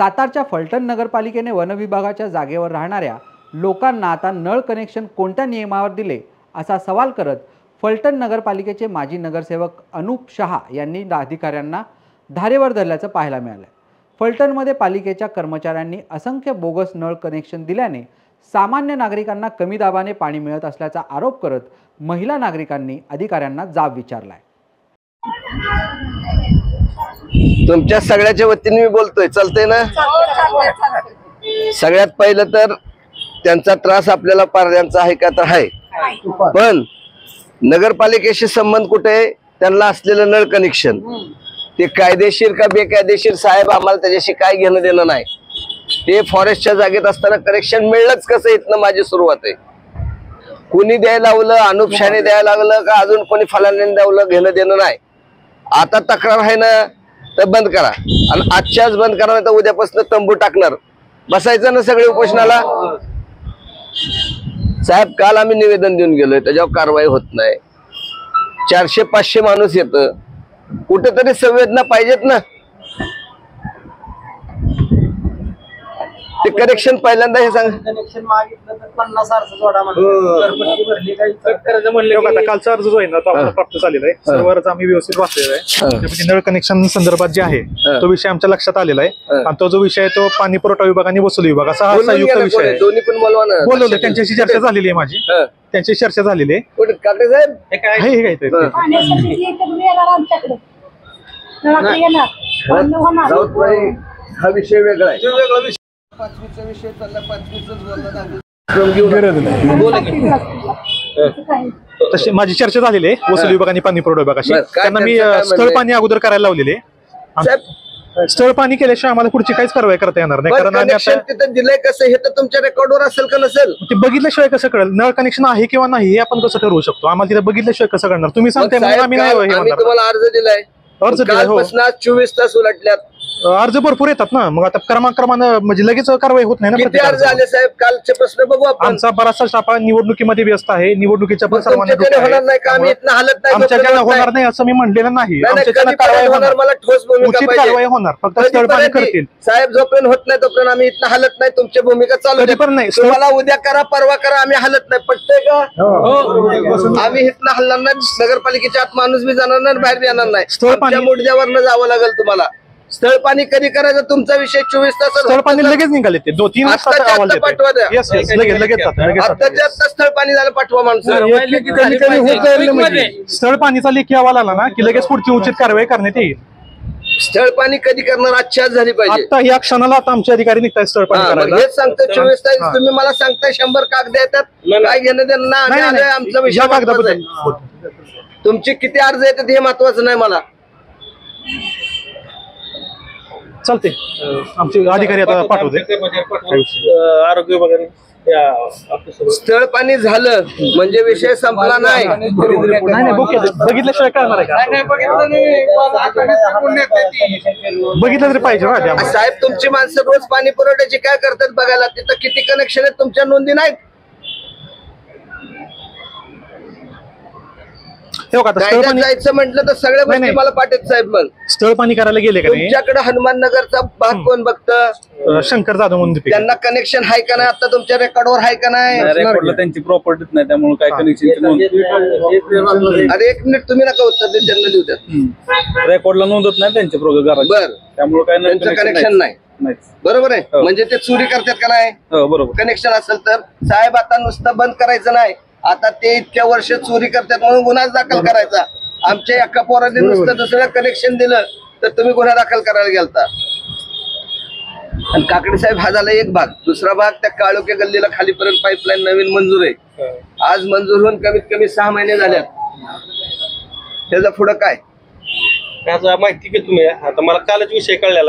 सातारच्या फलटण नगरपालिकेने वनविभागाच्या जागेवर राहणाऱ्या लोकांना आता नळ कनेक्शन कोणत्या नियमावर दिले असा सवाल करत फलटण नगरपालिकेचे माजी नगरसेवक अनुप शहा यांनी अधिकाऱ्यांना धारेवर धरल्याचं पाहायला मिळालं। फलटणमध्ये पालिकेच्या कर्मचाऱ्यांनी असंख्य बोगस नळ कनेक्शन दिल्याने सामान्य नागरिकांना कमी दाबाने पाणी मिळत असल्याचा आरोप करत महिला नागरिकांनी अधिकाऱ्यांना जाब विचारलाय। तुमच्या सगळ्याच्या वतीने मी बोलतोय, चालतंय ना? सगळ्यात पहिलं तर त्यांचा त्रास आपल्याला पारद्यांचा आहे का तर आहे, पण नगरपालिकेशी संबंध कुठे आहे? त्यांना असलेलं नळ कनेक्शन ते कायदेशीर का बेकायदेशीर साहेब आम्हाला त्याच्याशी काय घेणं देणं नाही। ते फॉरेस्टच्या जागेत असताना कनेक्शन मिळलंच कसं इथनं माझी सुरुवात आहे। कुणी द्यायला लावलं, अनुप शहाने द्यायला लागलं का अजून कोणी फलाने द्यावलं, घेणं देणं नाही। आता तक्रार आहे ना तर बंद करा, आणि आजच्याच बंद करा नाही तर उद्यापासून तंबू टाकणार। बसायचं ना सगळे उपोषणाला? साहेब काल आम्ही निवेदन देऊन गेलोय, त्याच्यावर कारवाई होत नाही। 400-500 माणूस येतं, कुठेतरी संवेदना पाहिजेत ना। ते कनेक्शन पहिल्यांदा हे सांग, कनेक्शन मागितलं तर 50 अर्ज जोडा म्हणून भरली काही करायचं म्हणलं आता कालचा अर्ज जो आहे ना तो आपल्याला प्राप्त झालेला आहे। सर्व अर्ज आम्ही व्यवस्थित वाचलेला आहे। त्यापैकी नळ कनेक्शन संदर्भात जे आहे तो विषय आमच्या लक्षात आलेला आहे, आणि तो जो विषय आहे तो पाणी पुरवठा विभाग आणि वसुली विभाग असा हा संयुक्त विषय आहे। दोन्ही पण बोलवलं, त्यांच्याशी चर्चा झालेली आहे माझी, त्यांची चर्चा झालेली आहे। कुठे काटे साहेब हे काय ते हा विषय वेगळा आहे। पाचवीचा विषय चालला, पाचवीचाच तशी माझी चर्चा झालेली आहे वसुली विभाग आणि पाणी पुरवठा विभागाशी। त्यांना मी स्थळ पाणी अगोदर करायला लावलेले, स्थळ पाणी केल्याशिवाय आम्हाला पुढची काहीच कारवाई करता येणार नाही, कारण आम्ही आता तिथं दिलंय कसं हे तर तुमच्या रेकॉर्डवर असेल का नसेल? ते बघितल्याशिवाय कसं कळेल नळ कनेक्शन आहे किंवा नाही हे आपण कसं ठरवू शकतो? आम्हाला तिथे बघितल्याशिवाय कसं कळणार? तुम्ही सांगताय म्हणून आम्ही नाही तुम्हाला अर्ज दिलाय, अर्ज दिलाय, हो। 24 तास उलटल्यात, अर्ज भरपूर येतात ना, मग आता क्रमानं म्हणजे लगेच कारवाई होत नाही ना। किती अर्ज आले साहेब? कालचे प्रश्न बघू आपण। आमचा बराचसा स्टाफ निवडणुकीमध्ये व्यस्त आहे, निवडणुकीच्या पण सर्वांना होणार नाही का? आम्ही इथनं हालत नाही, आमच्याकडे होणार नाही असं मी म्हटलेलं नाही। आमच्याकडे कारवाई होणार, मला ठोस भूमिका उचित पाहिजे, कारवाई होणार, फक्त स्थळ पाणी करतील साहेब। जोपर्यंत होत नाही तोपर्यंत आम्ही इथनं हालत नाही, तुमची भूमिका चालू कधी पण नाही। तुम्हाला उद्या करा परवा करा, आम्ही हालत नाही, पटतंय का? आम्ही इथनं हलणार नाही, नगरपालिकेच्या आत माणूस बी जाणार नाही, बाहेर बी येणार नाही। स्थळ पाणी मुडद्यावरनं जावं लागेल तुम्हाला। स्थळ पाणी कधी करायचं तुमचा विषय 24 तास स्थळ पाणी लगेच निघाले, ते 2-3 तासात पाठवा द्या। लगेच आत्ताच्या आत्ता स्थळ पाणी झालं, पाठवा माणसं। स्थळ पाणीचा लेखी अहवाल आला ना की लगेच पुढची उचित कारवाई करण्यात येईल। स्थळ पाणी कधी करणार? आजच्या आज झाली पाहिजे। आता या क्षणाला आता आमचे अधिकारी निघताय स्थळ पाणी करायला। हेच सांगतो 24 तास तुम्ही मला सांगताय 100 कागद येतात, काय घेणं देणं नाही। आमचा विषय कागदाबद्दल तुमचे किती अर्ज येतात हे महत्वाचं नाही मला। चालते, आमचे अधिकारी आता पाठवते आरोग्य वगैरे। स्थळ पाणी झालं म्हणजे विषय संपला नाही। बघितल्याशिवाय कळणार आहे का? बघितलं तरी पाहिजे ना साहेब। तुमची माणसं रोज पाणी पुरवठ्याची काय करतात बघायला, तिथं किती कनेक्शन आहेत तुमच्या नोंदी नाहीत? जायचं म्हटलं तर सगळ्या गोष्टी मला पाठवत साहेब। मग स्थळ पाणी करायला गेले का नाही? तुमच्याकडे हनुमान नगरचा भाग कोण बघतं? शंकर जाधव म्हणून त्यांना कनेक्शन आहे का नाही? आता तुमच्या रेकॉर्डवर आहे का नाही? रेकॉर्डला त्यांची प्रॉपर्टीच नाही, त्यामुळे काय कनेक्शन। अरे एक मिनिट, तुम्ही नका उत्तर दे, त्यांना देऊ द्या। रेकॉर्डला नोंदत नाही त्यांचे प्रोग्राम, बर, त्यामुळे काय त्यांचं कनेक्शन नाही, बरोबर आहे? म्हणजे ते चोरी करतात का नाही? बरोबर। कनेक्शन असेल तर साहेब आता नुसतं बंद करायचं नाही, आता ते इतक्या वर्ष चोरी करतात म्हणून गुन्हा दाखल करायचा। आमच्या एका पोराने नुसतं दुसऱ्या कनेक्शन दिलं तर तुम्ही गुन्हा दाखल करायला गेलता। आणि काकडे साहेब हा झाला एक भाग। दुसरा भाग त्या काळोखे गल्लीला खालीपर्यंत पाईपलाईन नवीन मंजूर आहे, आज मंजूर होऊन कमीत कमी 6 महिने झाल्यात। त्याचा पुढं काय माहिती की तुम्ही? आता मला कालच विषय कळलेला।